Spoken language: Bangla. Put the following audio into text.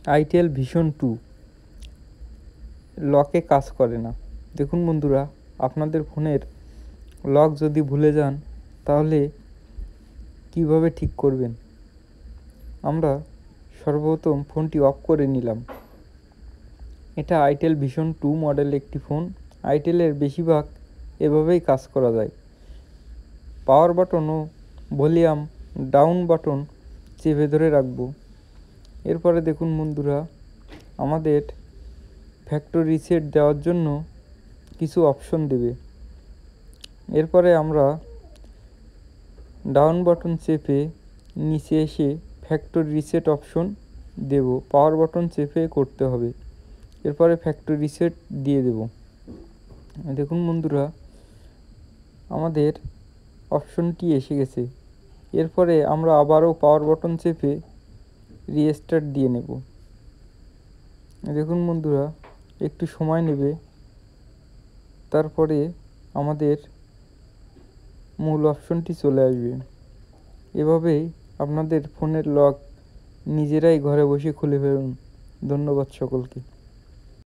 আইটেল ভিশন 2 লকে কাজ করে না। দেখুন বন্ধুরা, আপনাদের ফোনের লক যদি ভুলে যান তাহলে কিভাবে ঠিক করবেন। আমরা সর্বপ্রথম ফোনটি অফ করে নিলাম। এটা আইটেল ভিশন 2 মডেল একটি ফোন। আইটেলের বেশিরভাগ এভাবেই কাজ করা যায়। Power button oh volume down button চেপে ধরে রাখবো। এরপরে দেখুন বন্ধুরা, আমাদের ফ্যাক্টরি রিসেট দেওয়ার জন্য কিছু অপশন দেবে। এরপরে আমরা ডাউন বাটন চেপে নিচে এসে ফ্যাক্টরি রিসেট অপশন দেব। পাওয়ার বাটন চেপে করতে হবে। এরপরে ফ্যাক্টরি রিসেট দিয়ে দেব। দেখুন বন্ধুরা, আমাদের অপশনটি এসে গেছে। এরপরে আমরা আবারও পাওয়ার বাটন চেপে রিস্টার্ট দিয়ে নেব। দেখুন বন্ধুরা, একটু সময় নেবে, তারপরে আমাদের মূল অপশনটি চলে আসবে। এভাবেই আপনাদের ফোনের লক নিজেরাই ঘরে বসে খুলে ফেলুন। ধন্যবাদ সকলকে।